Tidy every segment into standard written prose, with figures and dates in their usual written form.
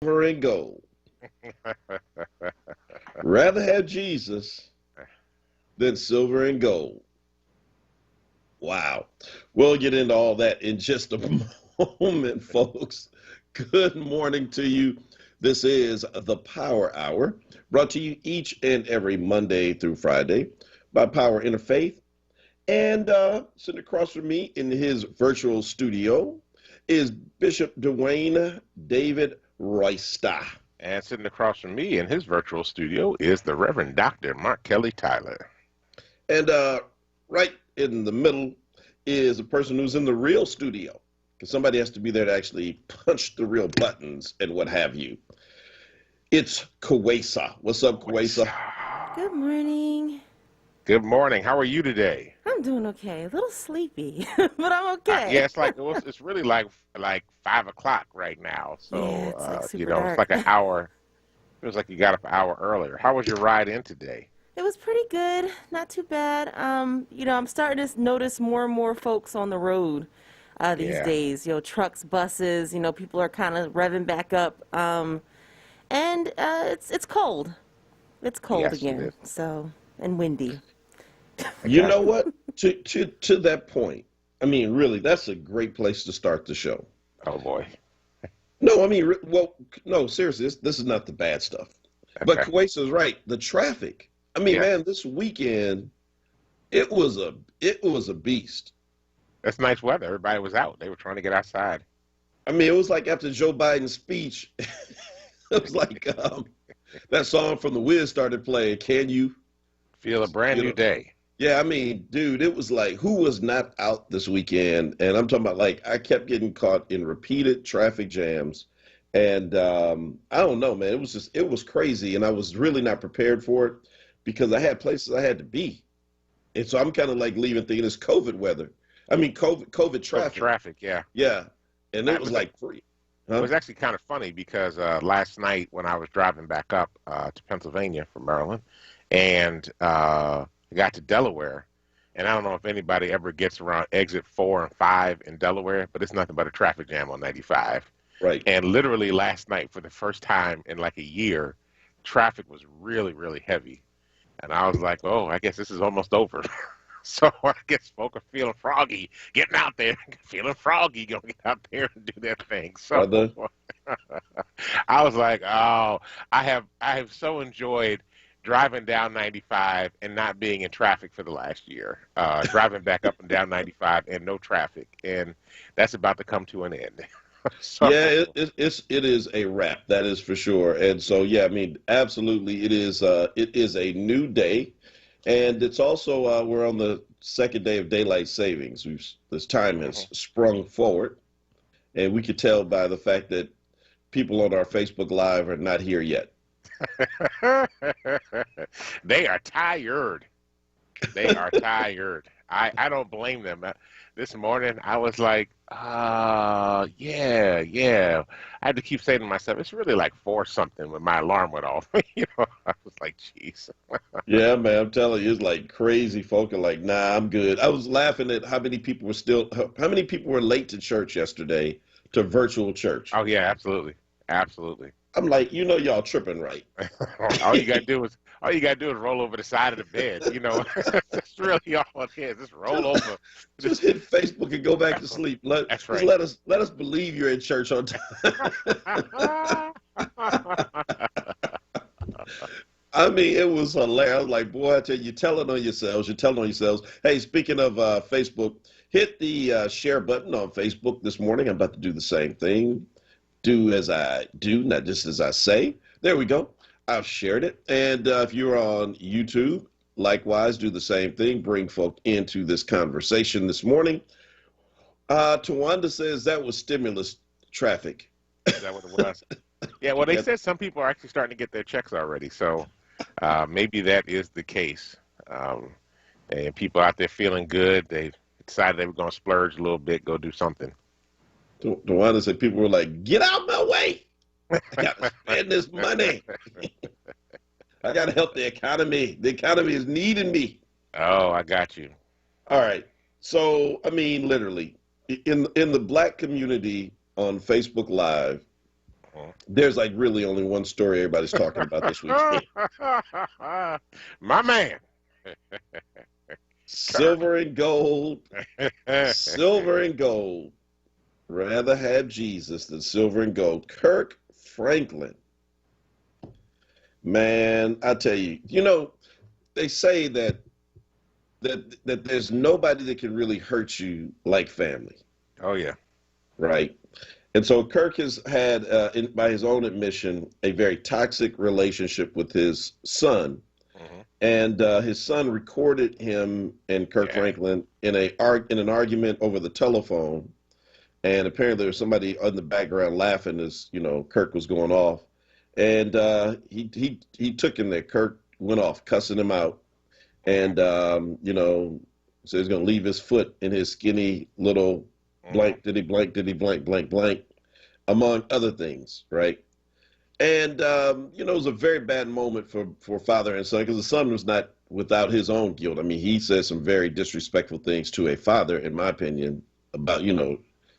Silver and gold. Rather have Jesus than silver and gold. Wow. We'll get into all that in just a moment, folks. Good morning to you. This is the Power Hour, brought to you each and every Monday through Friday by Power Interfaith. And sitting across from me in his virtual studio is Bishop Dwayne David Royster. And sitting across from me in his virtual studio is the Reverend Dr. Mark Kelly Tyler. And right in the middle is a person who's in the real studio, because somebody has to be there to actually punch the real buttons and what have you. It's Kawesa. What's up, Kawesa? Good morning. Good morning. How are you today? I'm doing okay. A little sleepy, but I'm okay. Yeah, it's really like 5 o'clock right now. So Yeah, it's like super it's dark. like an hour. It was like you got up an hour earlier. How was your ride in today? It was pretty good, not too bad. I'm starting to notice more and more folks on the road these Yeah. days. Trucks, buses. People are kind of revving back up. And it's cold. It's cold Yes, it again. is. So and windy. You know what? To that point, I mean, really, that's a great place to start the show. Oh boy. No, I mean, no, seriously, this is not the bad stuff. But Okay. Kawesa's right. The traffic. I mean, Yeah. man, this weekend it was a beast. That's nice weather. Everybody was out. They were trying to get outside. I mean, it was like after Joe Biden's speech, it was like that song from the Wiz started playing. Can you? Feel a brand new day. Yeah, I mean, dude, it was like, who was not out this weekend? And I'm talking about, like, I kept getting caught in repeated traffic jams. And I don't know, man. It was crazy. And I was really not prepared for it because I had places I had to be. And so I'm kind of like leaving thinking it's COVID weather. I mean, COVID traffic. Traffic, yeah. Yeah. And That it was was like free. It Huh? was actually kind of funny because last night when I was driving back up to Pennsylvania from Maryland, and I got to Delaware, and I don't know if anybody ever gets around exit 4 and 5 in Delaware, but it's nothing but a traffic jam on 95. Right. And literally last night, for the first time in like a year, traffic was really, really heavy. And I was like, oh, I guess this is almost over. So I guess folk are feeling froggy, getting out there, feeling froggy, gonna get out there and do their thing. So Brother. I was like, oh, I have so enjoyed driving down 95 and not being in traffic for the last year. Driving back up and down 95 and no traffic, and that's about to come to an end. So Yeah, it is a wrap. That is for sure. And so, yeah, I mean, absolutely, it is a new day. And it's also we're on the second day of daylight savings. This time has sprung forward, and we could tell by the fact that people on our Facebook Live are not here yet. they are tired. They are tired. I don't blame them. This morning I was like, yeah. I had to keep saying to myself, it's really like 4 something when my alarm went off. I was like, jeez. Yeah, man, I'm telling you, it's like crazy. Folk are like, nah, I'm good. I was laughing at how many people were late to church yesterday, to virtual church. Oh yeah, absolutely, absolutely. I'm like, y'all tripping, right? all you gotta do is roll over the side of the bed. That's really all it is. Just roll over. Just hit Facebook and go back to sleep. That's right. Let us believe you're in church on time. I mean, it was hilarious. I was like, boy, I tell you, you're telling on yourselves. You're telling on yourselves. Hey, speaking of Facebook, hit the share button on Facebook this morning. I'm about to do the same thing. Do as I do, not just as I say. There we go. I've shared it. And if you're on YouTube, likewise, do the same thing. Bring folk into this conversation this morning. Tawanda says that was stimulus traffic. Is that what it was? Yeah, well, they said some people are actually starting to get their checks already, so maybe that is the case. And people out there feeling good, they decided they were going to splurge a little bit, go do something. Tawanda said people were like, get out my way. I got to spend this money. I got to help the economy. The economy is needing me. Oh, I got you. All right. So, I mean, literally, in the black community on Facebook Live, There's like really only one story everybody's talking about this weekend. My man. Silver and gold. Silver and gold. Rather have Jesus than silver and gold. Kirk Franklin. Man, I tell you, they say that there's nobody that can really hurt you like family. Oh, yeah. Right. And so Kirk has had, by his own admission, a very toxic relationship with his son. And his son recorded him and Kirk Franklin in an argument over the telephone. And apparently there was somebody in the background laughing as, Kirk was going off. And he took him there. Kirk went off, cussing him out. And, so he's going to leave his foot in his skinny little blank, diddy blank, blank, blank, among other things, right? And, it was a very bad moment for father and son, because the son was not without his own guilt. I mean, he said some very disrespectful things to a father, in my opinion, about,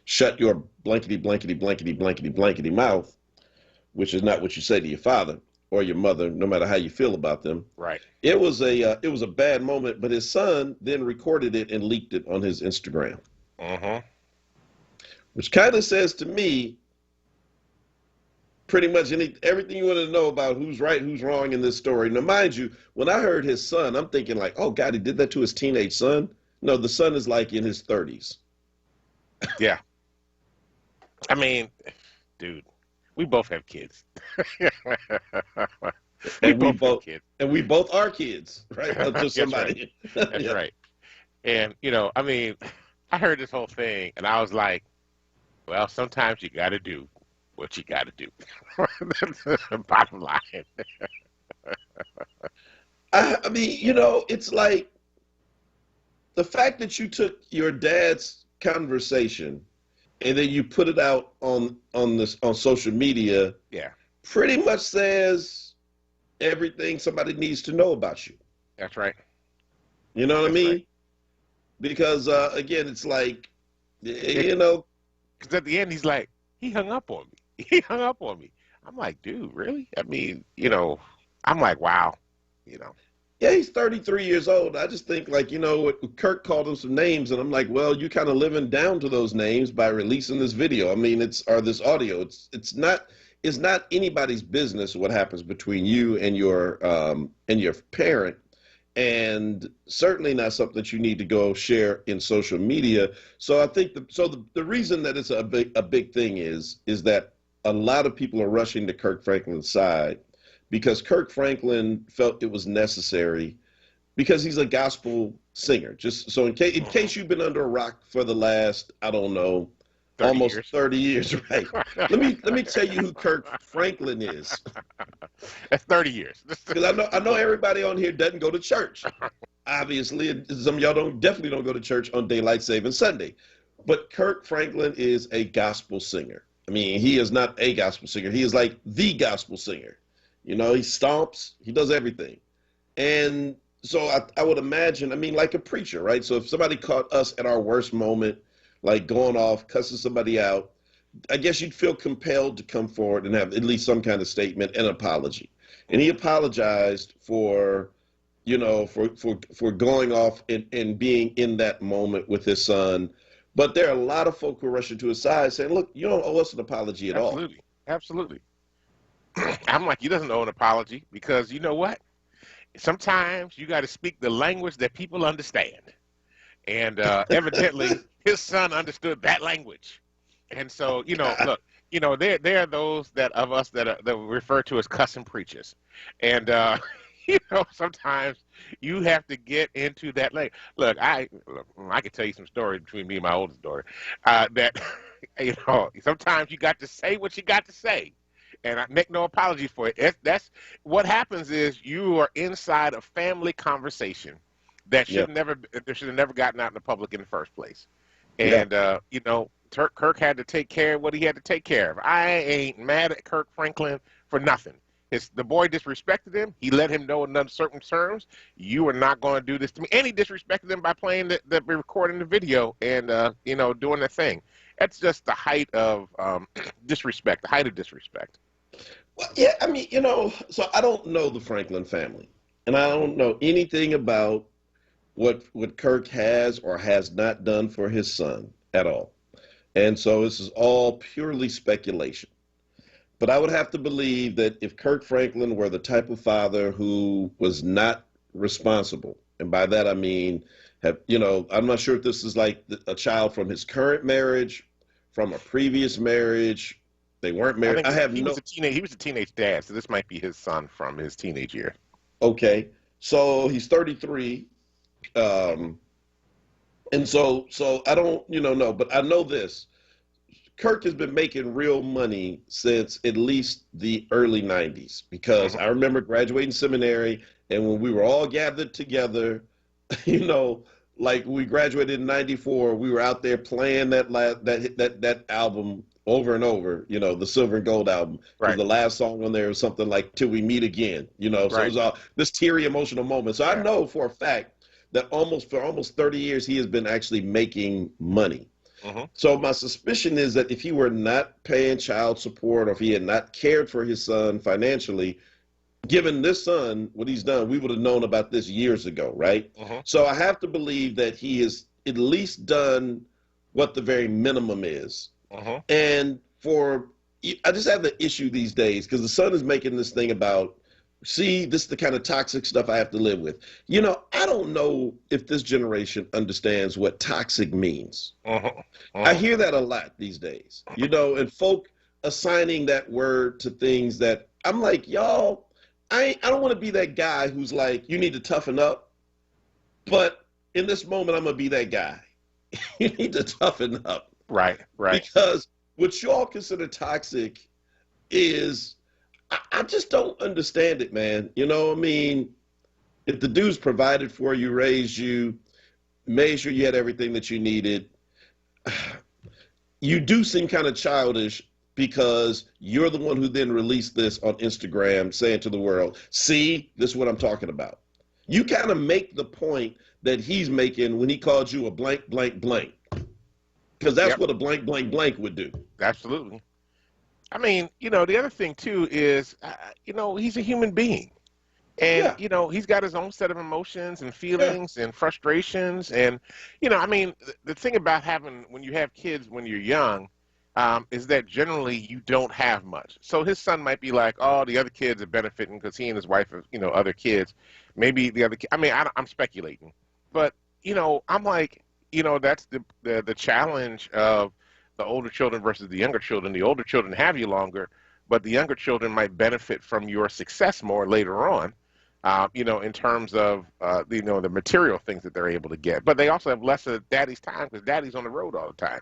shut your blankety, blankety, blankety, blankety, blankety mouth, which is not what you say to your father or your mother, no matter how you feel about them. Right. It was a bad moment, but his son then recorded it and leaked it on his Instagram. Which kind of says to me pretty much everything you want to know about who's right, who's wrong in this story. Now, mind you, when I heard his son, I'm thinking like, oh, God, he did that to his teenage son? No, the son is like in his 30s. Yeah. I mean, dude, we both have kids. we both have kids. And we both are kids, right? To somebody. That's right. That's right. And, I mean, I heard this whole thing, and I was like, well, sometimes you got to do what you got to do. Bottom line. I mean, it's like the fact that you took your dad's conversation and then you put it out on social media. Yeah. Pretty much says everything somebody needs to know about you. That's right. You know what I mean? Right. Because again, it's like, because at the end he's like, he hung up on me. He hung up on me. I'm like, dude, really? I mean, I'm like, wow, Yeah, he's 33 years old. I just think like, Kirk called him some names, and I'm like, well, you kind of living down to those names by releasing this video. I mean, this audio. It's not anybody's business what happens between you and your parent, and certainly not something that you need to go share in social media. So I think the reason that it's a big thing is that a lot of people are rushing to Kirk Franklin's side because Kirk Franklin felt it was necessary because he's a gospel singer. Just so in case you've been under a rock for the last, I don't know, 30 years, right? Let me tell you who Kirk Franklin is. That's 30 years. Because I know everybody on here doesn't go to church. Obviously, some of y'all definitely don't go to church on Daylight Saving Sunday. But Kirk Franklin is a gospel singer. I mean, he is not a gospel singer. He is like the gospel singer. He stomps. He does everything. And so I would imagine, I mean, like a preacher, right? So if somebody caught us at our worst moment, like going off, cussing somebody out, I guess you'd feel compelled to come forward and have at least some kind of statement and apology. And he apologized for going off and being in that moment with his son. But there are a lot of folk who are rushing to his side saying, look, you don't owe us an apology at all. Absolutely. I'm like, he doesn't owe an apology because you know what? Sometimes you got to speak the language that people understand. And evidently, his son understood that language. And so, look, there are those of us that we refer to as cussing preachers. And, sometimes you have to get into that language. Look, I could tell you some stories between me and my oldest daughter that, sometimes you got to say what you got to say. And I make no apology for it. That's what happens is you are inside a family conversation that should have never gotten out in the public in the first place. And, Kirk had to take care of what he had to take care of. I ain't mad at Kirk Franklin for nothing. The boy disrespected him. He let him know in certain terms, you are not going to do this to me. And he disrespected him by playing the recording the video and doing the thing. That's just the height of disrespect. The height of disrespect. Well, yeah, I mean, so I don't know the Franklin family, and I don't know anything about what Kirk has or has not done for his son at all. And so this is all purely speculation. But I would have to believe that if Kirk Franklin were the type of father who was not responsible, and by that I mean, I'm not sure if this is like a child from his current marriage, from a previous marriage. They weren't married. He was a teenage dad, so this might be his son from his teenage year. Okay, so he's 33, and so I don't know, but I know this. Kirk has been making real money since at least the early 90s, because I remember graduating seminary, and when we were all gathered together, like we graduated in 94, we were out there playing that album over and over, the Silver and Gold album. Right. The last song on there was something like "Till We Meet Again," so right. It was all this teary, emotional moment. So I know for a fact that for almost 30 years he has been actually making money. So my suspicion is that if he were not paying child support, or if he had not cared for his son financially, given this son what he's done, we would have known about this years ago, right? So I have to believe that he has at least done what the very minimum is. And I just have the issue these days, because the son is making this thing about, see, this is the kind of toxic stuff I have to live with. I don't know if this generation understands what toxic means. I hear that a lot these days, and folk assigning that word to things that I'm like, y'all, I don't want to be that guy who's like, you need to toughen up. But in this moment, I'm going to be that guy. You need to toughen up. Right. Because what y'all consider toxic is, I just don't understand it, man. I mean, if the dude's provided for you, raised you, made sure you had everything that you needed, you do seem kind of childish, because you're the one who then released this on Instagram saying to the world, see, this is what I'm talking about. You kind of make the point that he's making when he called you a blank, blank, blank. Because that's what a blank, blank, blank would do. Absolutely. I mean, the other thing, too, is, he's a human being. And, he's got his own set of emotions and feelings and frustrations. And, I mean, the thing about when you have kids when you're young, is that generally you don't have much. So his son might be like, oh, the other kids are benefiting because he and his wife have, other kids. Maybe the other I mean, I'm speculating. But, I'm like, that's the challenge of the older children versus the younger children. The older children have you longer, but the younger children might benefit from your success more later on, in terms of, the material things that they're able to get. But they also have less of daddy's time, because daddy's on the road all the time.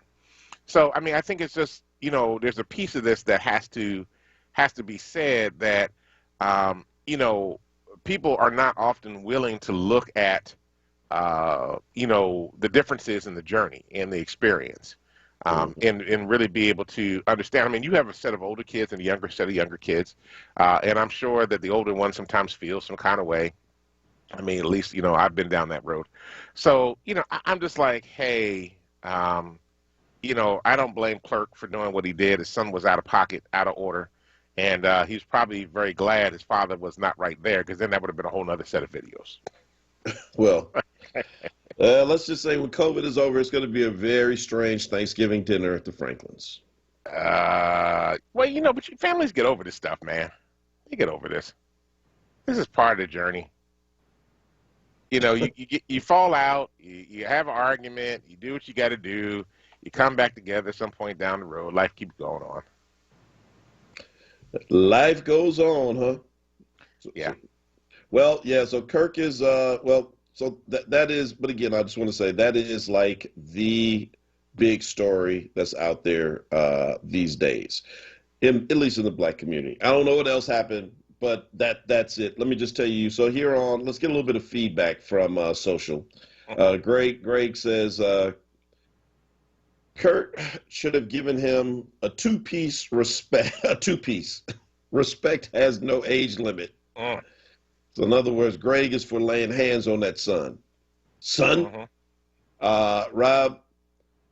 So, I mean, I think it's just, there's a piece of this that has to be said, that, people are not often willing to look at, the differences in the journey and the experience, and really be able to understand. I mean, you have a set of older kids and a younger set of younger kids, and I'm sure that the older ones sometimes feel some kind of way. I mean, at least, I've been down that road. So, I'm just like, hey, I don't blame Kirk for doing what he did. His son was out of pocket, out of order, and he's probably very glad his father was not right there, because then that would have been a whole other set of videos. Well, let's just say when COVID is over, it's going to be a very strange Thanksgiving dinner at the Franklins. Well, but families get over this stuff, man. They get over this. This is part of the journey. You fall out, you have an argument, you do what you got to do. You come back together at some point down the road. Life keeps going on. Life goes on, huh? Yeah. Well, yeah. So Kirk is so that is. But again, I just want to say that is like the big story that's out there these days, at least in the Black community. I don't know what else happened, but that's it. Let me just tell you. So here on, let's get a little bit of feedback from social. Greg says. Kurt should have given him a two-piece. Respect has no age limit. Mm. So in other words, Greg is for laying hands on that son. Son, Mm-hmm. Rob,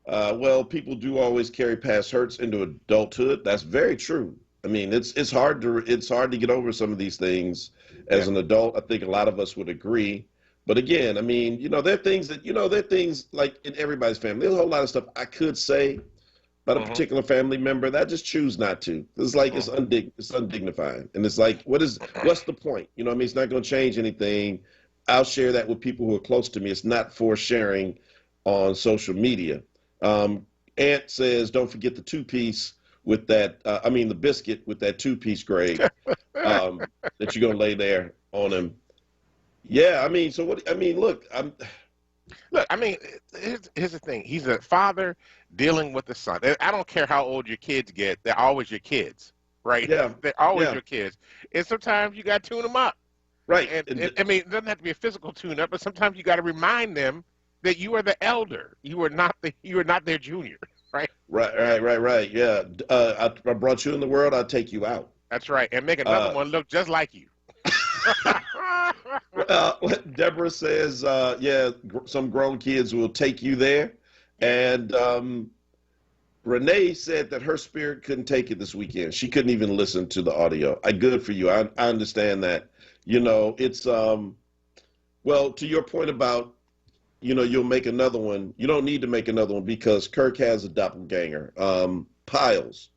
well, people do always carry past hurts into adulthood. That's very true. I mean, it's hard to get over some of these things as Yeah. an adult. I think a lot of us would agree. But again, I mean, there are things there are things like in everybody's family. There's a whole lot of stuff I could say about a Mm-hmm. particular family member that I just choose not to. It's like it's Mm-hmm. it's undignifying, and it's like what's the point? You know, what I mean, it's not going to change anything. I'll share that with people who are close to me. It's not for sharing on social media. Aunt says, don't forget the two-piece with that. The biscuit with that two-piece, Greg, that you're gonna lay there on him. Yeah, I mean, so what? I mean, look, Look, I mean, here's the thing. He's a father dealing with the son. I don't care how old your kids get; they're always your kids, right? yeah, They're always yeah, your kids, and sometimes you got to tune them up. right. And I mean, it doesn't have to be a physical tune-up, but sometimes you got to remind them that you are the elder. You are not their junior, right? Right. Yeah, I brought you in the world. I'll take you out. That's right, and make another one look just like you. Deborah says, yeah, some grown kids will take you there. And Renee said that her spirit couldn't take it this weekend. She couldn't even listen to the audio. Good for you. I understand that. It's, well, to your point about, you'll make another one. You don't need to make another one because Kirk has a doppelganger. Piles,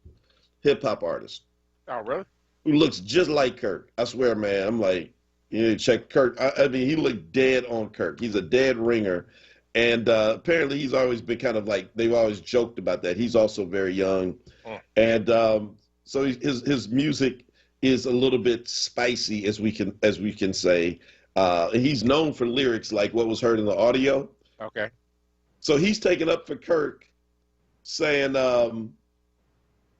hip hop artist, Oh, really? who looks just like Kirk. I swear, man. I'm like, check Kirk. I mean, he looked dead on Kirk. He's a dead ringer. And apparently he's always been kind of like, they've always joked about that. He's also very young. Mm. And so his music is a little bit spicy, as we can say. He's known for lyrics like what was heard in the audio. Okay. So he's taken up for Kirk, saying that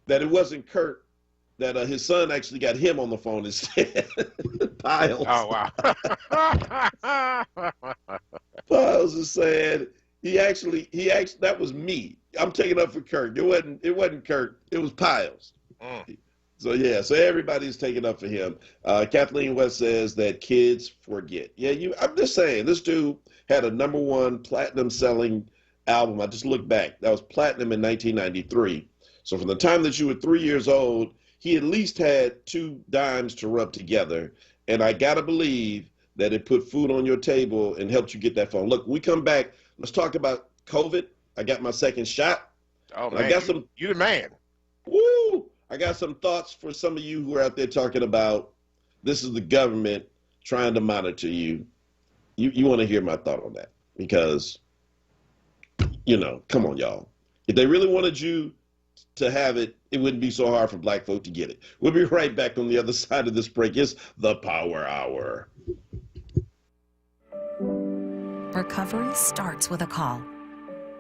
it wasn't Kirk, that his son actually got him on the phone instead. Piles. Oh, wow. Piles is saying he actually that was me. I'm taking up for Kirk. It wasn't Kirk. It was Piles. Mm. So yeah, so everybody's taking up for him. Kathleen West says that kids forget. Yeah, I'm just saying, this dude had a #1 platinum selling album. I just looked back. That was platinum in 1993. So from the time that you were 3 years old, he at least had two dimes to rub together. And I gotta believe that it put food on your table and helped you get that phone. Look, we come back. Let's talk about COVID. I got my second shot. Oh, And man, you the man. Woo! I got some thoughts for some of you who are out there talking about this is the government trying to monitor you. You want to hear my thought on that because, come on, y'all. If they really wanted you to have it, it wouldn't be so hard for black folk to get it. We'll be right back on the other side of this break. It's the Power Hour. Recovery starts with a call.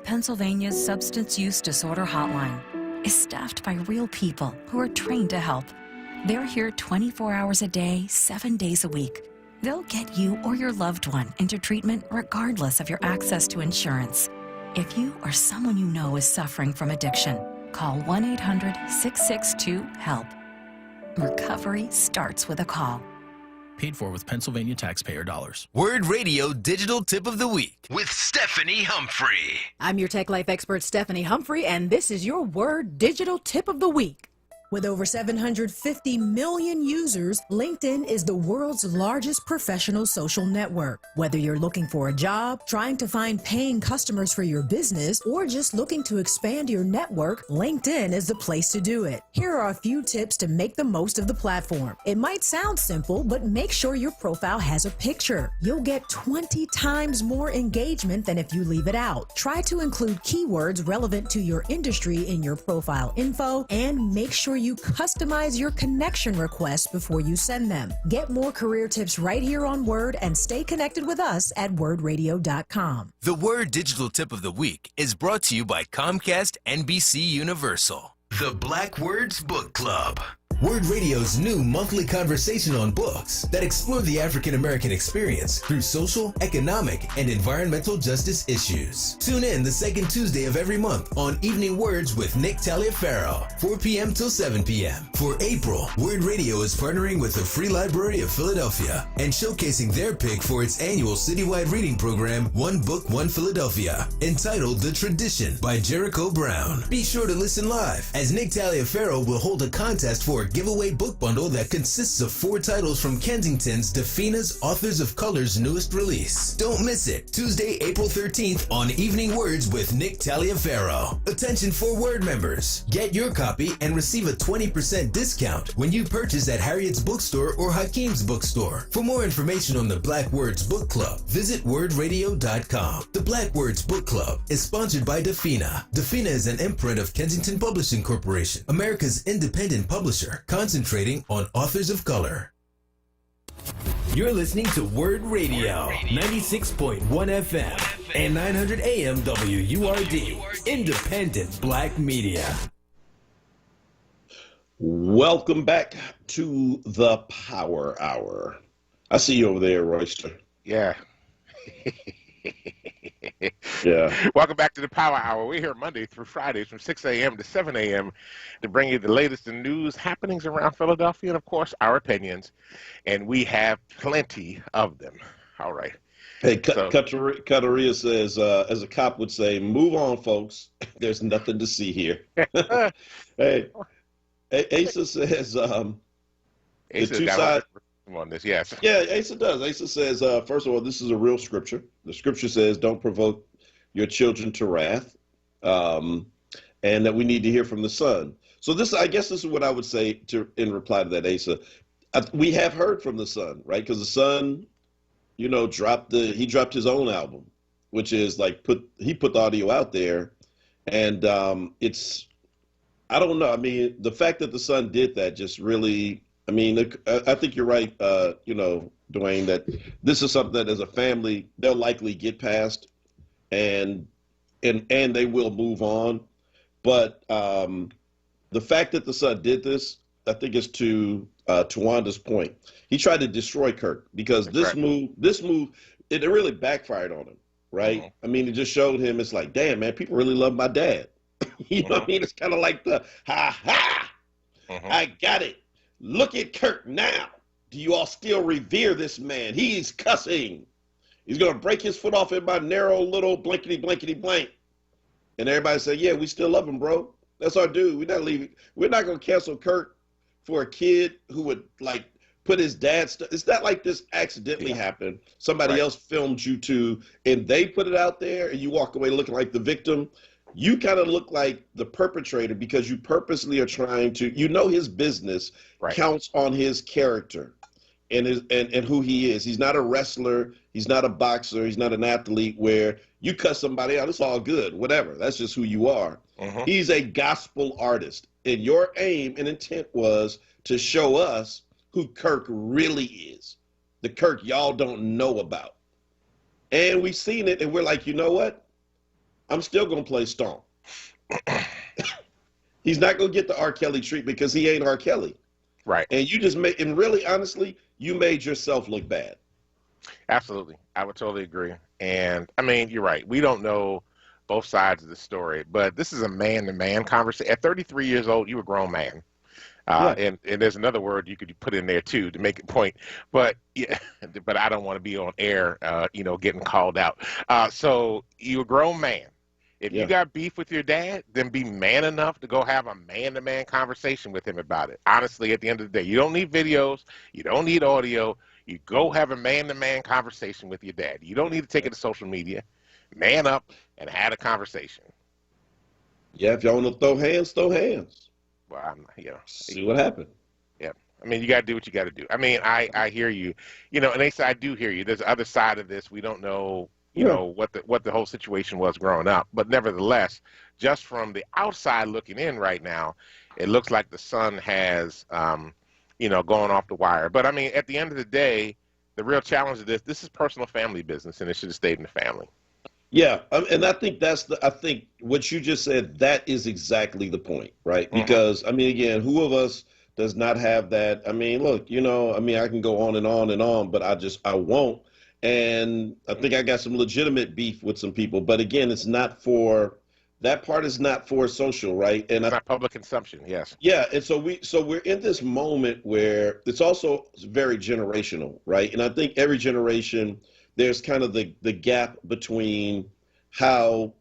Pennsylvania's Substance Use Disorder Hotline is staffed by real people who are trained to help. They're here 24 hours a day, 7 days a week. They'll get you or your loved one into treatment regardless of your access to insurance. If you or someone you know is suffering from addiction, call 1-800-662-HELP. Recovery starts with a call. Paid for with Pennsylvania taxpayer dollars. WURD Radio Digital Tip of the Week with Stephanie Humphrey. I'm your Tech Life expert, Stephanie Humphrey, and this is your WURD Digital Tip of the Week. With over 750 million users, LinkedIn is the world's largest professional social network. Whether you're looking for a job, trying to find paying customers for your business, or just looking to expand your network, LinkedIn is the place to do it. Here are a few tips to make the most of the platform. It might sound simple, but make sure your profile has a picture. You'll get 20 times more engagement than if you leave it out. Try to include keywords relevant to your industry in your profile info, and make sure you customize your connection requests before you send them. Get more career tips right here on WURD and stay connected with us at wordradio.com. The WURD Digital Tip of the Week is brought to you by Comcast NBC Universal. The Black Words Book Club. WURD Radio's new monthly conversation on books that explore the African American experience through social, economic, and environmental justice issues. Tune in the second Tuesday of every month on Evening Words with Nick Taliaferro, 4 p.m. till 7 p.m. For April, WURD Radio is partnering with the Free Library of Philadelphia and showcasing their pick for its annual citywide reading program, One Book, One Philadelphia, entitled The Tradition by Jericho Brown. Be sure to listen live, as Nick Taliaferro will hold a contest for a giveaway book bundle that consists of 4 titles from Kensington's Defina's Authors of Color's newest release. Don't miss it, Tuesday, April 13th on Evening Words with Nick Taliaferro. Attention for WURD members. Get your copy and receive a 20% discount when you purchase at Harriet's Bookstore or Hakeem's Bookstore. For more information on the Black Words Book Club, visit wordradio.com. The Black Words Book Club is sponsored by Defina. Defina is an imprint of Kensington Publishing Corporation, America's independent publisher, concentrating on authors of color. You're listening to WURD Radio, 96.1 FM and 900 AM WURD, independent black media. Welcome back to the Power Hour. I see you over there, Royster. Yeah. Yeah. Welcome back to the Power Hour. We're here Monday through Fridays from 6 a.m. to 7 a.m. to bring you the latest in news, happenings around Philadelphia, and, of course, our opinions. And we have plenty of them. All right. Hey, Cutteria says, as a cop would say, move on, folks. There's nothing to see here. Hey, Asa says, the two sides. On this, yes. Yeah, Asa does. Asa says, first of all, this is a real scripture. The scripture says, don't provoke your children to wrath, and that we need to hear from the Son. So this, I guess this is what I would say in reply to that, Asa. We have heard from the Son, right? Because the Son, dropped his own album, which is like he put the audio out there, and I don't know. I mean, the fact that the Son did that just really, I mean, I think you're right, Dwayne, that this is something that as a family, they'll likely get past and they will move on. But the fact that the Son did this, I think is to Wanda's point. He tried to destroy Kirk because this move, it really backfired on him, right? Mm-hmm. I mean, it just showed him, it's like, damn, man, people really love my dad. You know what I mean? It's kind of like the, ha, I got it. Look at Kirk now. Do you all still revere this man? He's cussing. He's going to break his foot off in my narrow little blankety blank. And everybody say, yeah, we still love him, bro. That's our dude. We're not leaving. We're not going to cancel Kirk for a kid who would like put his dad's stuff. It's not like this accidentally happened. Somebody else filmed you too, and they put it out there, and you walk away looking like the victim. You kind of look like the perpetrator because you purposely are trying to, his business counts on his character and who he is. He's not a wrestler. He's not a boxer. He's not an athlete where you cut somebody out. It's all good, whatever. That's just who you are. He's a gospel artist. And your aim and intent was to show us who Kirk really is. The Kirk y'all don't know about. And we've seen it and we're like, you know what? I'm still going to play Stomp. He's not going to get the R. Kelly treatment because he ain't R. Kelly. Right. And you just made, and really, honestly, you made yourself look bad. Absolutely. I would totally agree. And, I mean, you're right. We don't know both sides of the story, but this is a man-to-man conversation. At 33 years old, you're a grown man. And there's another word you could put in there too to make a point, but I don't want to be on air, getting called out. So you're a grown man. If you got beef with your dad, then be man enough to go have a man-to-man conversation with him about it. Honestly, at the end of the day, you don't need videos, you don't need audio. You go have a man-to-man conversation with your dad. You don't need to take it to social media. Man up and have a conversation. Yeah, if y'all want to throw hands, throw hands. Well, see what happened. Yeah, I mean, you got to do what you got to do. I mean, I hear you, and they say I do hear you. There's the other side of this. We don't know, what the whole situation was growing up, but nevertheless, just from the outside looking in right now, it looks like the Son has, gone off the wire. But I mean, at the end of the day, the real challenge of this is personal family business, and it should have stayed in the family. Yeah, and I think I think what you just said, that is exactly the point, right? Because, I mean, again, who of us does not have that. I mean, look, you know, I mean, I can go on and on and on, but I won't. And I think I got some legitimate beef with some people. But again, it's not for, that part is not for social, right? And It's not public consumption, yes. yeah, and so we're in this moment where it's also very generational, right? And I think every generation, there's kind of the gap between how,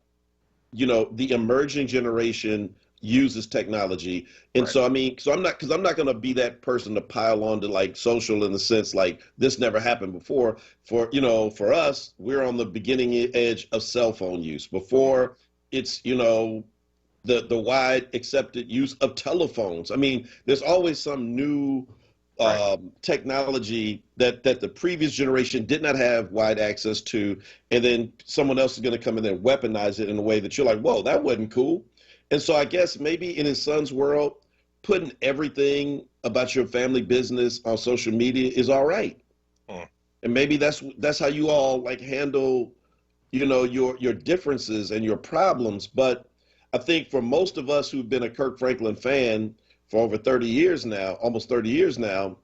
you know, the emerging generation uses technology. And Right. so I mean, so I'm not going to be that person to pile on to like social in the sense like this never happened before. For, you know, for us, we're on the beginning edge of cell phone use. Before it's, you know, the wide accepted use of telephones. I mean, there's always some new Right. technology that the previous generation did not have wide access to, and then someone else is going to come in and weaponize it in a way that you're like, whoa, that wasn't cool. And so I guess maybe in his son's world, putting everything about your family business on social media is all right. Mm. And maybe that's how you all like handle, you know, your differences and your problems. But I think for most of us who've been a Kirk Franklin fan for over 30 years now, almost 30 years now,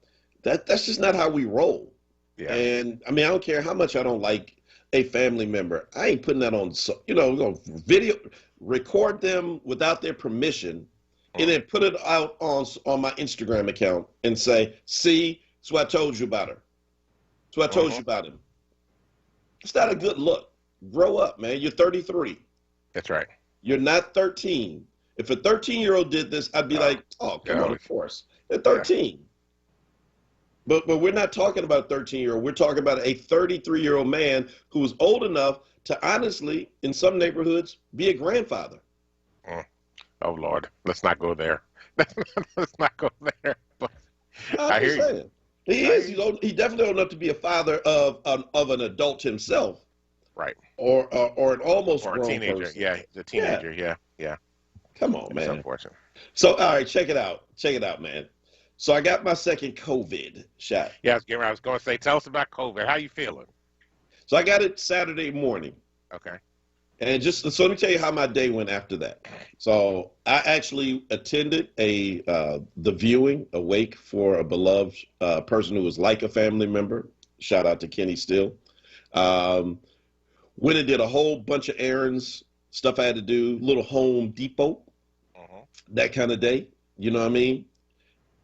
that's just not how we roll. Yeah. And I mean, I don't care how much I don't like a family member. I ain't putting that on, you know, video, record them without their permission, and then put it out on my Instagram account and say, see, that's what I told you about her. That's what I told you about him. It's not a good look. Grow up, man. You're 33. That's right. You're not 13. If a 13-year-old did this, I'd be like, oh, come yeah. on, of course. They're 13. But we're not talking about a 13-year-old. We're talking about a 33-year-old man who is old enough to honestly, in some neighborhoods, be a grandfather. Oh, Lord. Let's not go there. Let's not go there. But I I'm hear just you. saying. He is. He's definitely old enough to be a father of an adult himself, Right. or an almost Or a grown teenager. person. Yeah, the teenager. Yeah, yeah. Come on, It's man. unfortunate. So, all right, check it out. Check it out, man. So I got my second COVID shot. Yeah, I was going to say, tell us about COVID. How you feeling? So I got it Saturday morning. Okay. And just so let me tell you how my day went after that. So I actually attended the viewing, a wake for a beloved person who was like a family member. Shout out to Kenny Still. Went and did a whole bunch of errands, stuff I had to do, little Home Depot, that kind of day. You know what I mean?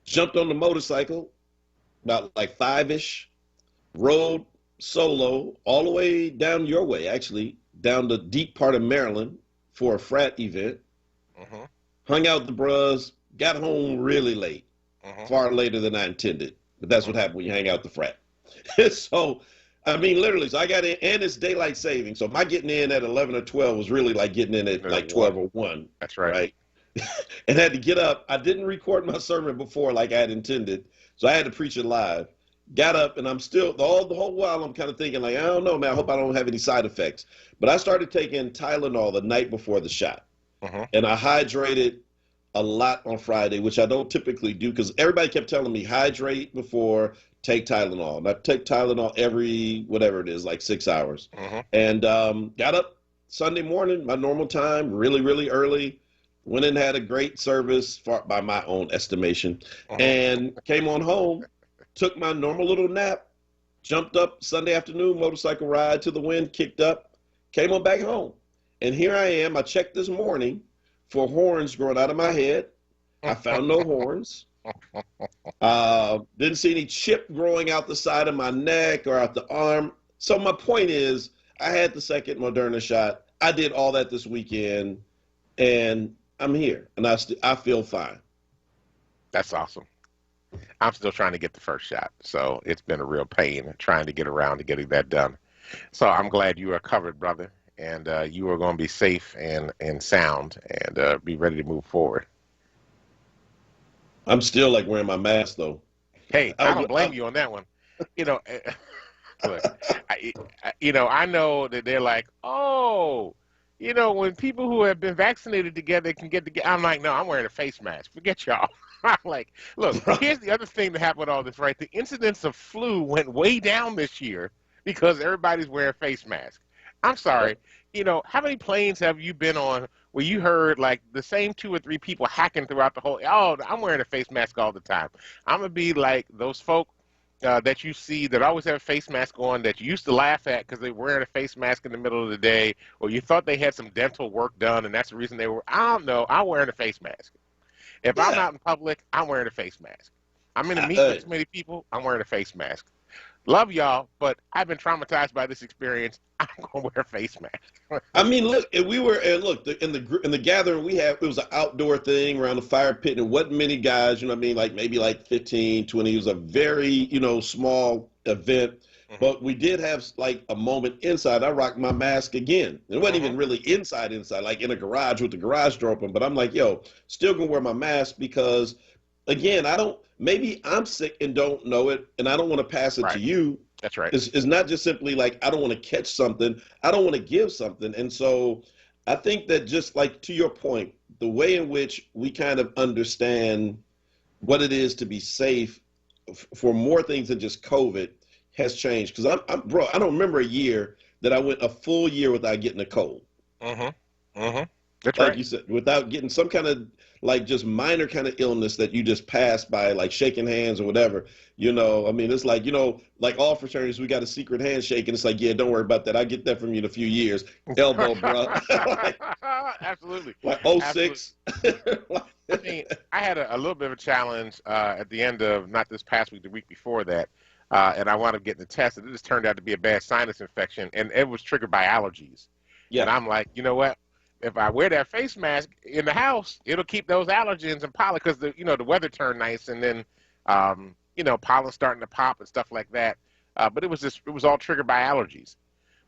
Jumped on the motorcycle, about like 5-ish, rode solo all the way down your way, actually, down the deep part of Maryland for a frat event. Hung out with the bros, got home really late, far later than I intended. But that's what happened when you hang out the frat. So, I mean, literally, so I got in, and it's daylight saving. So my getting in at 11 or 12 was really like getting in at like 12 or 1. That's right. Right? And had to get up. I didn't record my sermon before like I had intended. So I had to preach it live. Got up, and I'm still, the whole while I'm kind of thinking like, I don't know, man, I hope I don't have any side effects. But I started taking Tylenol the night before the shot. And I hydrated a lot on Friday, which I don't typically do because everybody kept telling me hydrate before, take Tylenol. And I take Tylenol every, whatever it is, like 6 hours. And got up Sunday morning, my normal time, really, really early. Went and had a great service by my own estimation, and came on home, took my normal little nap, jumped up Sunday afternoon, motorcycle ride to the wind, kicked up, came on back home. And here I am. I checked this morning for horns growing out of my head. I found no horns. Didn't see any chip growing out the side of my neck or out the arm. So my point is, I had the second Moderna shot. I did all that this weekend, and I'm here, and I feel fine. That's awesome. I'm still trying to get the first shot, so it's been a real pain trying to get around to getting that done. So I'm glad you are covered, brother, and you are going to be safe and sound and be ready to move forward. I'm still like wearing my mask, though. Hey, I don't blame you on that one. You know, look, I know that they're like, oh, you know, when people who have been vaccinated together can get together, I'm like, no, I'm wearing a face mask. Forget y'all. I'm like, look, here's the other thing that happened with all this, right? The incidence of flu went way down this year because everybody's wearing face masks. I'm sorry. You know, how many planes have you been on where you heard like the same two or three people hacking throughout the whole. Oh, I'm wearing a face mask all the time. I'm gonna be like those folk that you see that always have a face mask on that you used to laugh at because they were wearing a face mask in the middle of the day, or you thought they had some dental work done and that's the reason they were. I don't know. I'm wearing a face mask. If I'm out in public, I'm wearing a face mask. I'm in a meet with too many people, I'm wearing a face mask. Love y'all, but I've been traumatized by this experience. I'm gonna wear a face mask. I mean, look, and in the gathering we had, it was an outdoor thing around the fire pit, and wasn't many guys, you know what I mean, like maybe like 15, 20. It was a very, small event, but we did have like a moment inside. I rocked my mask again. It wasn't even really inside, like in a garage with the garage door open, but I'm like, yo, still gonna wear my mask because, again, maybe I'm sick and don't know it, and I don't want to pass it to you. That's right. It's not just simply like, I don't want to catch something. I don't want to give something. And so I think that, just like to your point, the way in which we kind of understand what it is to be safe for more things than just COVID has changed. Because bro, I don't remember a year that I went a full year without getting a cold. That's like right. You said, without getting some kind of like just minor kind of illness that you just pass by, like shaking hands or whatever. I mean, it's like, like all fraternities, we got a secret handshake, and it's like, yeah, don't worry about that. I get that from you in a few years. Elbow, bro. Absolutely. Like 06. I mean, I had a little bit of a challenge at the end of, not this past week, the week before that, and I wound up getting the test, and it just turned out to be a bad sinus infection, and it was triggered by allergies. Yeah. And I'm like, you know what? If I wear that face mask in the house, it'll keep those allergens and pollen, because the weather turned nice, and then pollen starting to pop and stuff like that. But it was all triggered by allergies.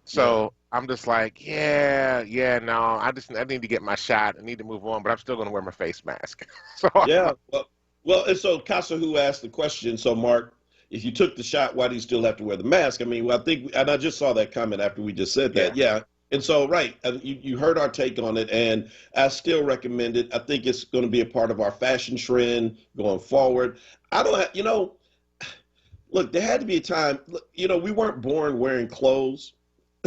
So I'm just like, no, I need to get my shot. I need to move on, but I'm still going to wear my face mask. Well, and so Casa, who asked the question, so Mark, if you took the shot, why do you still have to wear the mask? I mean, I think, and I just saw that comment after we just said that. Yeah. And so, right, you heard our take on it, and I still recommend it. I think it's going to be a part of our fashion trend going forward. Look, there had to be a time, we weren't born wearing clothes.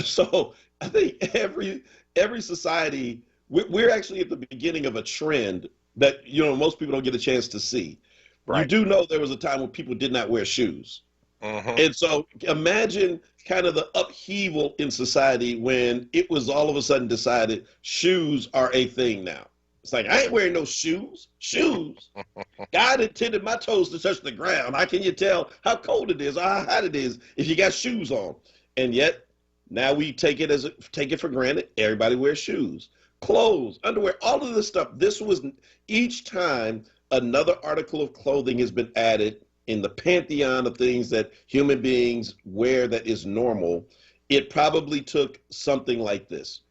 So I think every society, we're actually at the beginning of a trend that, most people don't get a chance to see. Right. You do know there was a time when people did not wear shoes. And so imagine kind of the upheaval in society when it was all of a sudden decided shoes are a thing now. It's like, I ain't wearing no shoes. God intended my toes to touch the ground. How can you tell how cold it is or how hot it is if you got shoes on? And yet now we take it for granted. Everybody wears shoes, clothes, underwear, all of this stuff. This was, each time another article of clothing has been added in the pantheon of things that human beings wear that is normal, it probably took something like this.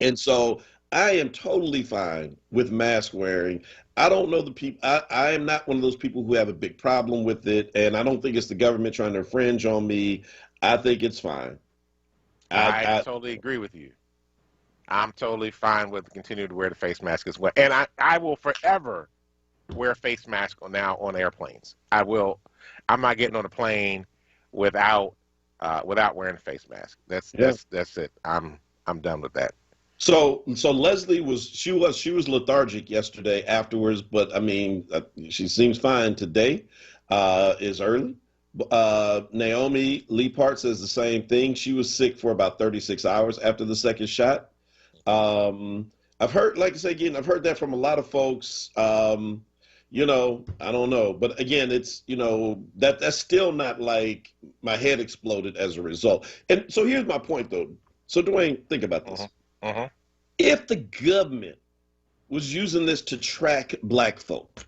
And so I am totally fine with mask wearing. I don't know the people. I am not one of those people who have a big problem with it, and I don't think it's the government trying to infringe on me. I think it's fine. I totally agree with you. I'm totally fine with continuing to wear the face mask as well. And I will forever wear a face mask now on airplanes. I will. I'm not getting on a plane without wearing a face mask. That's it. I'm done with that. So Leslie was lethargic yesterday afterwards, but I mean, she seems fine today. Is early. Naomi Leapart says the same thing. She was sick for about 36 hours after the second shot. I've heard, like I say again, I've heard that from a lot of folks. I don't know. But again, it's, that's still not like my head exploded as a result. And so here's my point, though. So, Dwayne, think about this. If the government was using this to track black folk,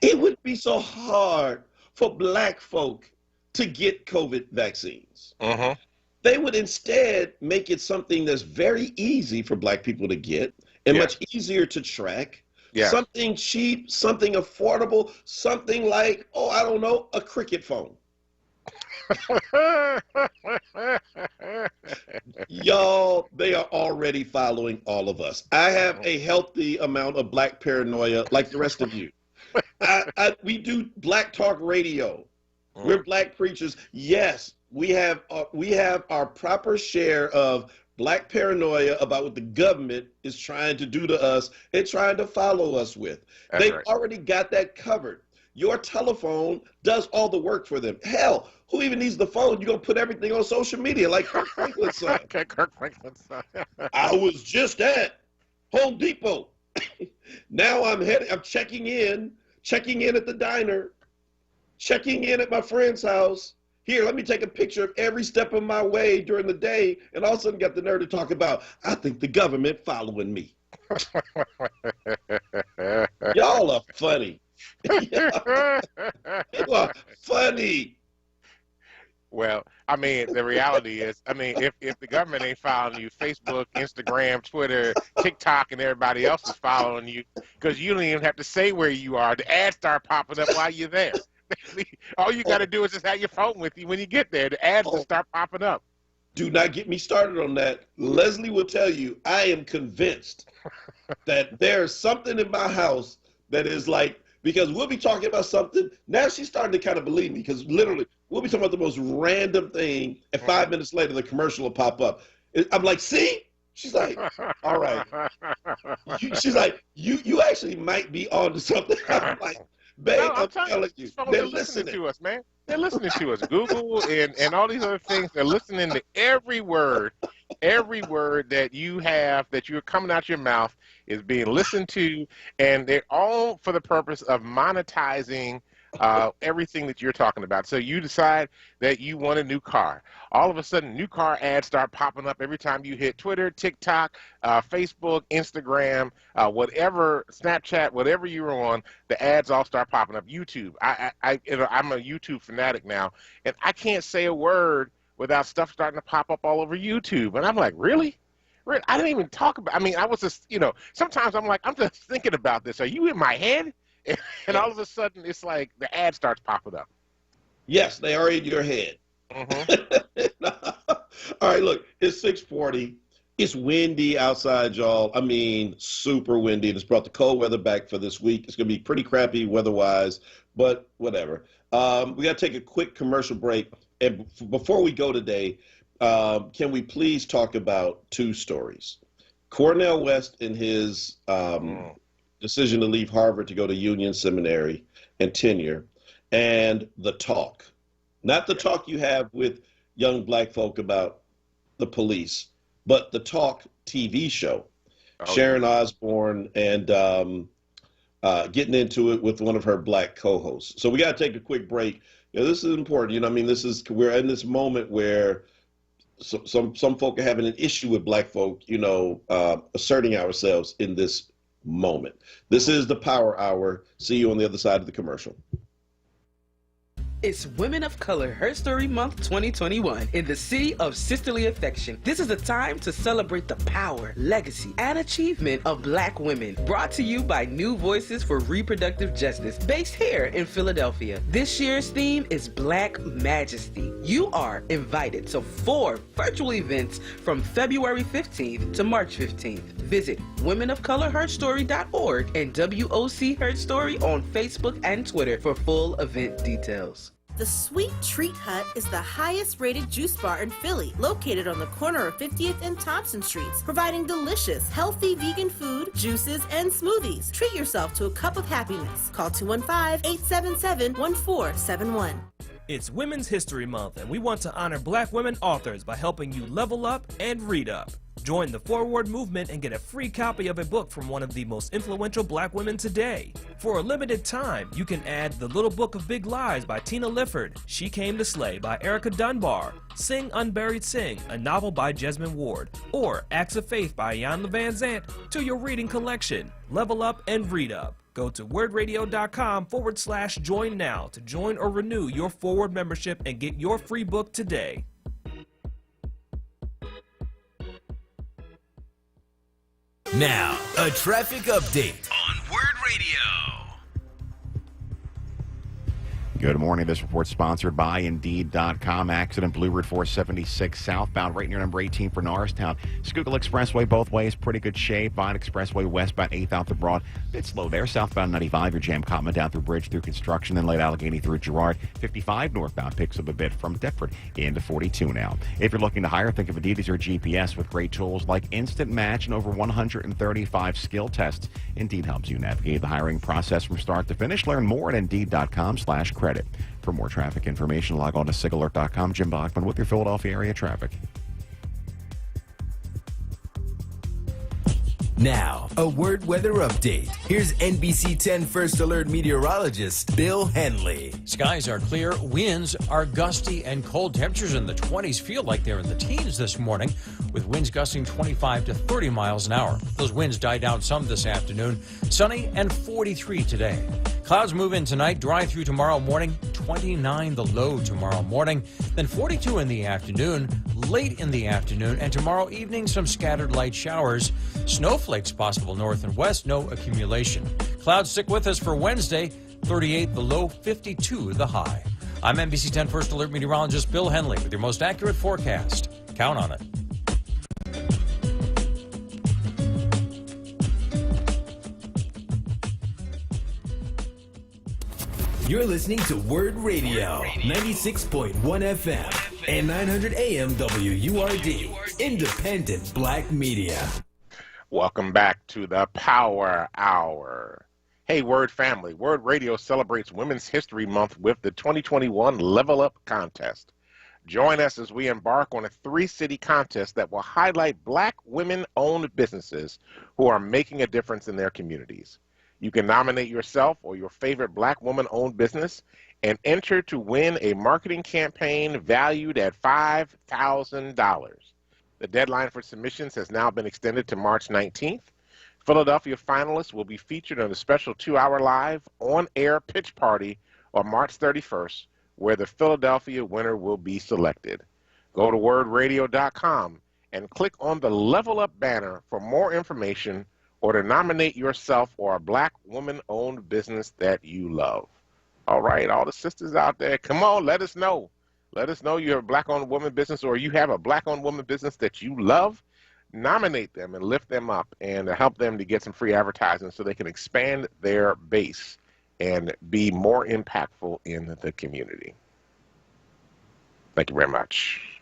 it would be so hard for black folk to get COVID vaccines. They would instead make it something that's very easy for black people to get and much easier to track. Something cheap, something affordable, something like, I don't know, a cricket phone. Y'all, they are already following all of us. I have a healthy amount of black paranoia like the rest of you. We do black talk radio. We're black preachers. Yes, we have our proper share of black paranoia about what the government is trying to do to us and trying to follow us with. That's They've right. already got that covered. Your telephone does all the work for them. Hell, who even needs the phone? You're going to put everything on social media like Kirk Franklin's son. Okay, Kirk Franklin's son. I was just at Home Depot. Now I'm checking in at the diner, checking in at my friend's house. Here, let me take a picture of every step of my way during the day, and all of a sudden got the nerve to talk about, I think the government following me. Y'all are funny. You are funny. Well, I mean, the reality is, I mean, if the government ain't following you, Facebook, Instagram, Twitter, TikTok, and everybody else is following you, because you don't even have to say where you are. The ads start popping up while you're there. All you got to do is just have your phone with you when you get there. The ads will start popping up. Do not get me started on that. Leslie will tell you, I am convinced that there's something in my house that is like, because we'll be talking about something. Now she's starting to kind of believe me, because literally we'll be talking about the most random thing, and 5 minutes later the commercial will pop up. I'm like, see? She's like, all right. She's like, you actually might be on to something. I'm like, babe, No, I'm telling you, they're listening to us, man. They're listening to us. Google and all these other things, they're listening to every word that you have, that you're coming out your mouth is being listened to, and they're all for the purpose of monetizing everything that you're talking about. So you decide that you want a new car. All of a sudden, new car ads start popping up every time you hit Twitter, TikTok, Facebook, Instagram, whatever, Snapchat, whatever you're on, the ads all start popping up. YouTube. I'm a YouTube fanatic now, and I can't say a word without stuff starting to pop up all over YouTube. And I'm like, really? I didn't even talk about, I mean, I was just, sometimes I'm like, I'm just thinking about this. Are you in my head? And all of a sudden, it's like the ad starts popping up. Yes, they are in your head. Mm-hmm. All right, look, it's 6:40. It's windy outside, y'all. I mean, super windy. It's brought the cold weather back for this week. It's going to be pretty crappy weather-wise, but whatever. We got to take a quick commercial break. And before we go today, can we please talk about two stories? Cornel West and his decision to leave Harvard to go to Union Seminary and tenure, and the talk. Not the talk you have with young black folk about the police, but the talk TV show. Sharon Osbourne and getting into it with one of her black co-hosts. So we got to take a quick break. This is important. We're in this moment where some folk are having an issue with black folk, asserting ourselves in this moment. This is the Power Hour. See you on the other side of the commercial. It's Women of Color Her Story Month 2021 in the city of sisterly affection. This is a time to celebrate the power, legacy, and achievement of black women. Brought to you by New Voices for Reproductive Justice, based here in Philadelphia. This year's theme is Black Majesty. You are invited to 4 virtual events from February 15th to March 15th. Visit womenofcolorherstory.org and WOC Her Story on Facebook and Twitter for full event details. The Sweet Treat Hut is the highest rated juice bar in Philly, located on the corner of 50th and Thompson Streets, providing delicious, healthy vegan food, juices, and smoothies. Treat yourself to a cup of happiness. Call 215-877-1471. It's Women's History Month, and we want to honor black women authors by helping you level up and read up. Join the Forward movement and get a free copy of a book from one of the most influential black women today. For a limited time, you can add The Little Book of Big Lies by Tina Lifford, She Came to Slay by Erica Dunbar, Sing Unburied Sing, a novel by Jesmyn Ward, or Acts of Faith by Jan Van Zant to your reading collection. Level up and read up. Go to wordradio.com/join now to join or renew your Forward membership and get your free book today. Now, a traffic update on WURD Radio. Good morning. This report sponsored by Indeed.com. Accident Blue Route 476 southbound, right near number 18 for Norristown. Schuylkill Expressway both ways, pretty good shape. Vine Expressway westbound 8th out the Broad. Bit slow there. Southbound 95, your jam Cotman down through Bridge through construction, then late Allegheny through Girard. 55 northbound picks up a bit from Deptford into 42 now. If you're looking to hire, think of Indeed as your GPS with great tools like Instant Match and over 135 skill tests. Indeed helps you navigate the hiring process from start to finish. Learn more at Indeed.com/credit. For more traffic information, log on to SIGAlert.com. Jim Bachman with your Philadelphia area traffic. Now, a word weather update. Here's NBC 10 First Alert meteorologist Bill Henley. Skies are clear, winds are gusty, and cold temperatures in the 20s feel like they're in the teens this morning, with winds gusting 25 to 30 miles an hour. Those winds die down some this afternoon. Sunny and 43 today. Clouds move in tonight, dry through tomorrow morning, 29 the low tomorrow morning, then 42 in the afternoon, late in the afternoon, and tomorrow evening some scattered light showers. Snowflakes possible north and west, no accumulation. Clouds stick with us for Wednesday, 38 the low, 52 the high. I'm NBC 10 First Alert meteorologist Bill Henley with your most accurate forecast. Count on it. You're listening to WURD Radio, 96.1 FM and 900 AM WURD, independent black media. Welcome back to the Power Hour. Hey, WURD family. WURD Radio celebrates Women's History Month with the 2021 Level Up Contest. Join us as we embark on a 3-city contest that will highlight black women-owned businesses who are making a difference in their communities. You can nominate yourself or your favorite black woman-owned business and enter to win a marketing campaign valued at $5,000. The deadline for submissions has now been extended to March 19th. Philadelphia finalists will be featured on a special 2-hour live on-air pitch party on March 31st, where the Philadelphia winner will be selected. Go to wordradio.com and click on the Level Up banner for more information or to nominate yourself or a black woman-owned business that you love. All right, all the sisters out there, come on, let us know. Let us know you're a black-owned woman business or you have a black-owned woman business that you love. Nominate them and lift them up and help them to get some free advertising so they can expand their base and be more impactful in the community. Thank you very much.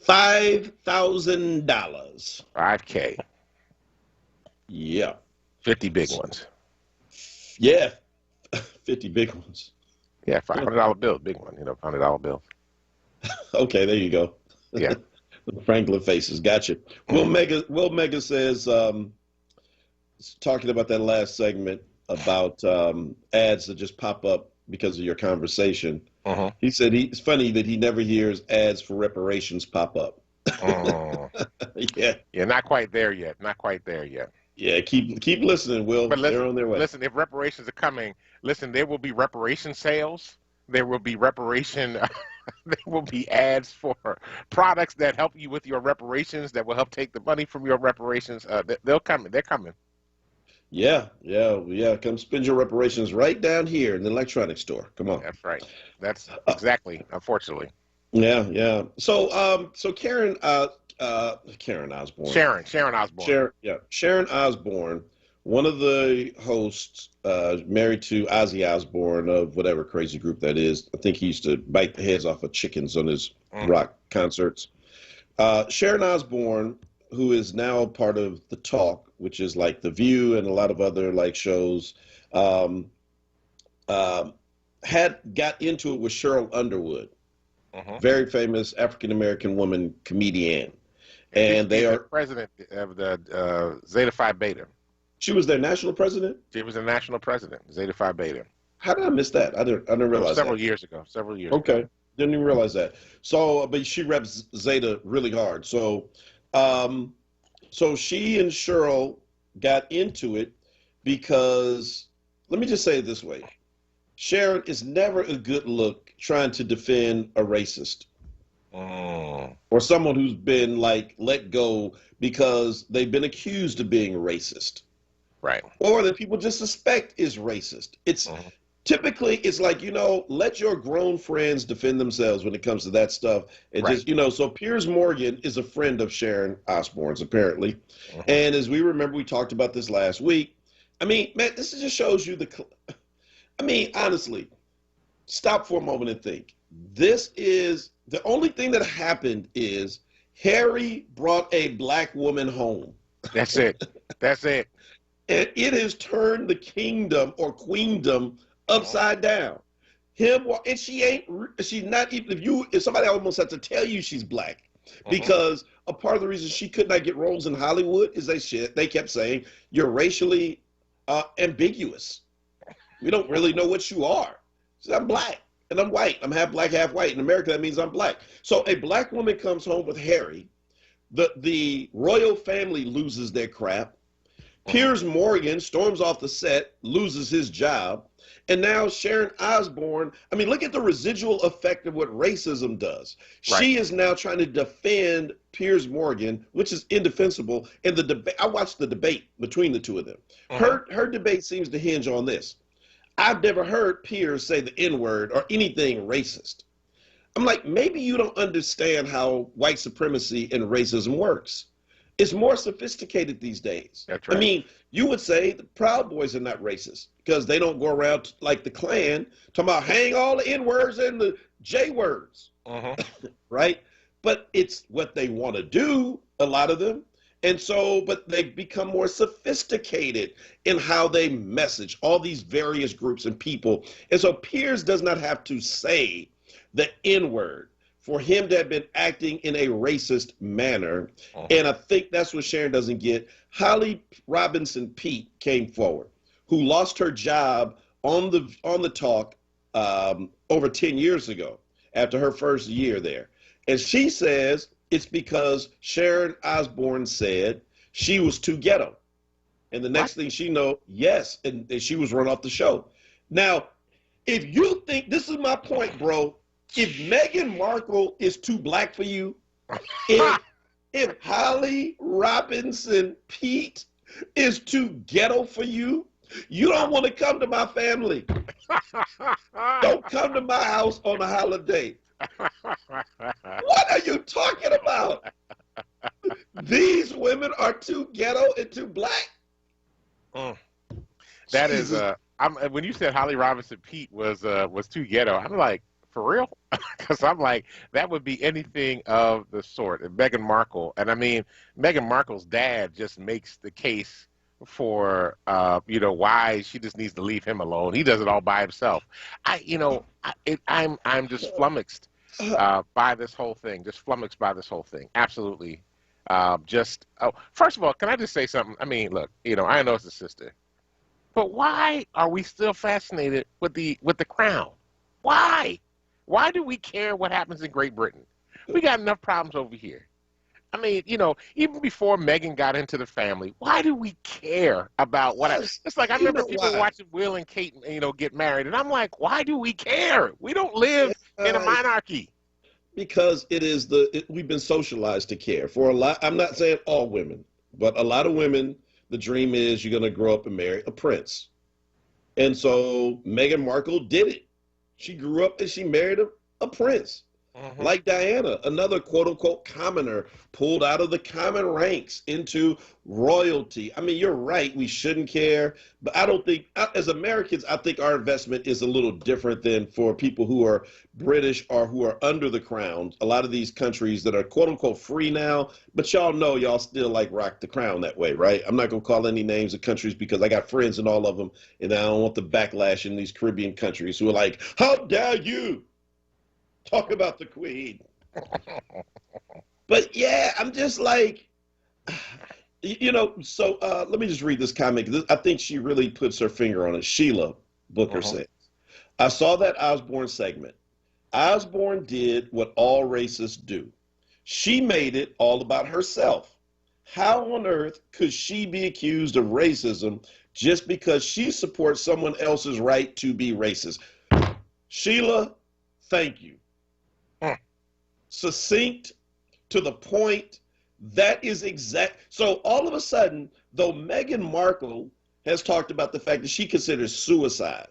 $5,000. $5K. Yeah. 50 big ones. Yeah. 50 big ones. Yeah, $500 bill, big one, $100 bill. Okay, there you go. Yeah. Franklin faces, gotcha. Will Mega says, talking about that last segment about ads that just pop up because of your conversation. He said it's funny that he never hears ads for reparations pop up. Yeah, not quite there yet. Not quite there yet. Yeah, keep listening, Will. But listen, they're on their way. Listen, if reparations are coming, listen, there will be reparation sales. There will be reparation. There will be ads for products that help you with your reparations, that will help take the money from your reparations. They'll come. They're coming. Yeah. Come spend your reparations right down here in the electronics store. Come on. That's right. That's exactly, unfortunately. Yeah. So Karen Osborne. Sharon Osborne. Sharon Osborne, one of the hosts, married to Ozzy Osbourne of whatever crazy group that is. I think he used to bite the heads off of chickens on his rock concerts. Sharon Osbourne, who is now part of The Talk, which is like The View and a lot of other like shows, had got into it with Cheryl Underwood, very famous African-American woman comedian. And they are president of the Zeta Phi Beta. She was their national president? She was the national president, Zeta Phi Beta. How did I miss that? I didn't realize several that. years ago. Okay. Didn't even realize that. So, but she reps Zeta really hard. So, so she and Cheryl got into it because, let me just say it this way. Sharon is never a good look trying to defend a racist. Or someone who's been like let go because they've been accused of being racist. Right. Or that people just suspect is racist. typically it's like, let your grown friends defend themselves when it comes to that stuff. And Right. just, so Piers Morgan is a friend of Sharon Osbourne's, apparently. And as we remember, we talked about this last week. I mean, man, this just shows you honestly, stop for a moment and think. This is the only thing that happened is Harry brought a black woman home. That's it. That's it. And it has turned the kingdom or queendom upside down. Him, and she's not even, if somebody almost had to tell you she's black, because a part of the reason she could not get roles in Hollywood is they kept saying, you're racially ambiguous. We don't really know what you are. She said, I'm black and I'm white. I'm half black, half white. In America, that means I'm black. So a black woman comes home with Harry. The royal family loses their crap. Piers Morgan storms off the set, loses his job. And now Sharon Osbourne, I mean, look at the residual effect of what racism does. Right. She is now trying to defend Piers Morgan, which is indefensible. And the debate, I watched the debate between the two of them. Her debate seems to hinge on this. I've never heard Piers say the N-word or anything racist. I'm like, maybe you don't understand how white supremacy and racism works. It's more sophisticated these days. That's right. I mean, you would say the Proud Boys are not racist because they don't go around like the Klan talking about hang all the N-words and the J-words, right? But it's what they want to do, a lot of them. And so, but they've become more sophisticated in how they message all these various groups and people. And so Piers does not have to say the N-word for him to have been acting in a racist manner. And I think that's what Sharon doesn't get. Holly Robinson Pete came forward, who lost her job on the talk over 10 years ago after her first year there. And she says it's because Sharon Osbourne said she was too ghetto. And the next thing she know, yes, and she was run off the show. Now, if you think, this is my point, bro, if Meghan Markle is too black for you, if Holly Robinson Pete is too ghetto for you, you don't want to come to my family. Don't come to my house on a holiday. What are you talking about? These women are too ghetto and too black? That Jesus. When you said Holly Robinson Pete was too ghetto, I'm like, for real? Because I'm like, that would be anything of the sort. And Meghan Markle, and I mean, Meghan Markle's dad just makes the case for, why she just needs to leave him alone. He does it all by himself. I'm just flummoxed by this whole thing. Just flummoxed by this whole thing. Absolutely. First of all, can I just say something? I mean, look, I know it's a sister, but why are we still fascinated with the crown? Why? Why do we care what happens in Great Britain? We got enough problems over here. I mean, even before Meghan got into the family, why do we care about what? It's like I remember people watching Will and Kate, get married, and I'm like, why do we care? We don't live in a monarchy. Because we've been socialized to care for a lot. I'm not saying all women, but a lot of women, the dream is you're going to grow up and marry a prince. And so Meghan Markle did it. She grew up and she married a prince. Like Diana, another quote-unquote commoner, pulled out of the common ranks into royalty. I mean, you're right, we shouldn't care, but I don't think, as Americans, I think our investment is a little different than for people who are British or who are under the crown. A lot of these countries that are quote-unquote free now, but y'all know y'all still like rock the crown that way, right? I'm not going to call any names of countries because I got friends in all of them, and I don't want the backlash in these Caribbean countries who are like, how dare you talk about the queen. But yeah, I'm just like, so let me just read this comment. I think she really puts her finger on it. Sheila Booker says, I saw that Osbourne segment. Osbourne did what all racists do. She made it all about herself. How on earth could she be accused of racism just because she supports someone else's right to be racist? Sheila, thank you. Succinct, to the point. That is exact. So all of a sudden, though Meghan Markle has talked about the fact that she considers suicide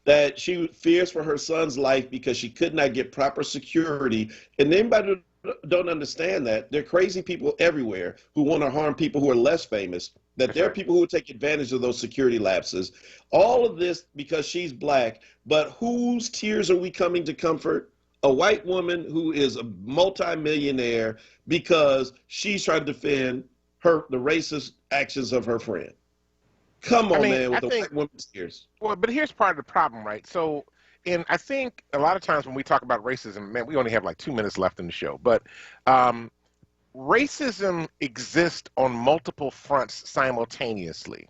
that she fears for her son's life because she could not get proper security. And anybody don't understand that there are crazy people everywhere who want to harm people who are less famous, that there are people who will take advantage of those security lapses. All of this because she's black, but whose tears are we coming to comfort? A white woman who is a multimillionaire because she's trying to defend the racist actions of her friend. Come on, man, with the white woman's tears. Well, but here's part of the problem, right? So, and I think a lot of times when we talk about racism, man, we only have like 2 minutes left in the show, but racism exists on multiple fronts simultaneously.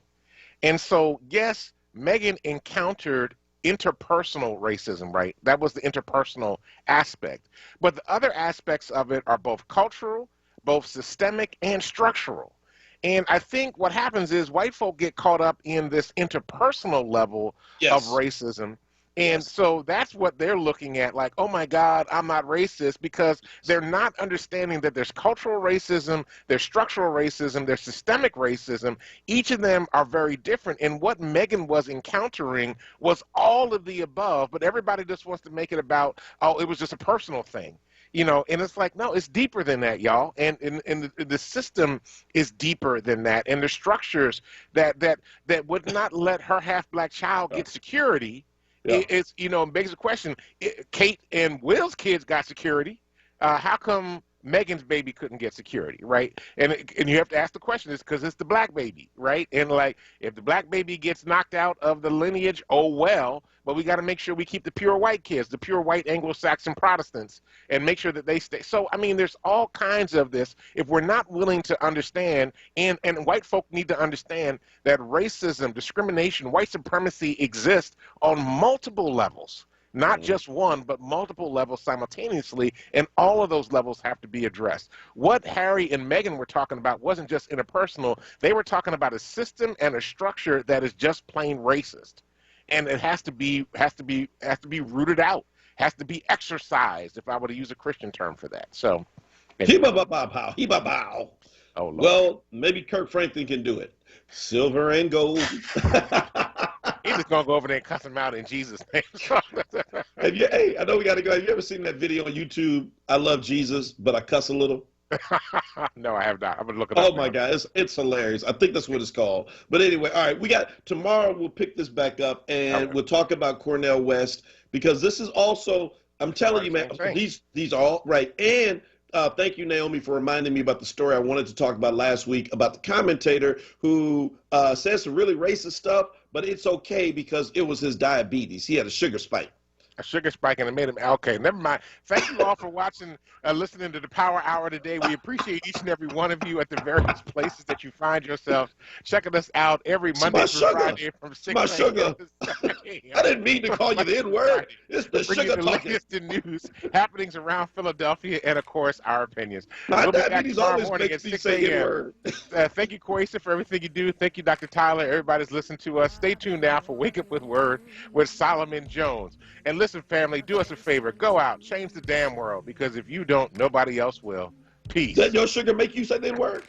And so, yes, Megan encountered interpersonal racism, right? That was the interpersonal aspect. But the other aspects of it are both cultural, both systemic, and structural. And I think what happens is white folk get caught up in this interpersonal level of racism. And so that's what they're looking at, like, oh my God, I'm not racist, because they're not understanding that there's cultural racism, there's structural racism, there's systemic racism. Each of them are very different. And what Megan was encountering was all of the above, but everybody just wants to make it about, oh, it was just a personal thing. You know, and it's like, no, it's deeper than that, y'all. And the system is deeper than that. And the structures that would not let her half-black child get security, it's, you know, begs the question, Kate and Will's kids got security. How come Megan's baby couldn't get security, right? And you have to ask the question, is because it's the black baby, right? And like, if the black baby gets knocked out of the lineage, oh well, but we got to make sure we keep the pure white kids, the pure white Anglo-Saxon Protestants, and make sure that they stay. So, I mean, there's all kinds of this. If we're not willing to understand, and white folk need to understand that racism, discrimination, white supremacy exists on multiple levels. Not just one, but multiple levels simultaneously, and all of those levels have to be addressed. What Harry and Meghan were talking about wasn't just interpersonal. They were talking about a system and a structure that is just plain racist. And it has to be rooted out, has to be exercised, if I were to use a Christian term for that. So, Hee-ba-ba-bow. Oh, Lord. Well, maybe Kirk Franklin can do it. Silver and gold. He's just gonna go over there and cuss him out in Jesus' name. Hey, I know we gotta go. Have you ever seen that video on YouTube? I love Jesus, but I cuss a little. No, I have not. I'm gonna look it up. Oh my God, it's hilarious. I think that's what it's called. But anyway, all right, tomorrow we'll pick this back up and we'll talk about Cornel West, because this is also, I'm telling you, man, these are all right. And thank you, Naomi, for reminding me about the story I wanted to talk about last week about the commentator who says some really racist stuff, but it's okay because it was his diabetes. He had a sugar spike. A sugar spike, and it made him okay. Never mind. Thank you all for watching, listening to the Power Hour today. We appreciate each and every one of you at the various places that you find yourselves checking us out every Monday through Friday from 6 to 7 a.m. I didn't mean to call you the N-word. It's the sugar talking. Latest in news, happenings around Philadelphia, and of course our opinions. My we'll be back diabetes tomorrow always morning at makes me 6 say a.m. N-word. Thank you, Kwesa, for everything you do. Thank you, Dr. Tyler. Everybody's listening to us. Stay tuned now for Wake Up with Word with Solomon Jones. And listen, family, do us a favor. Go out, change the damn world, because if you don't, nobody else will. Peace. Does your sugar make you say that word?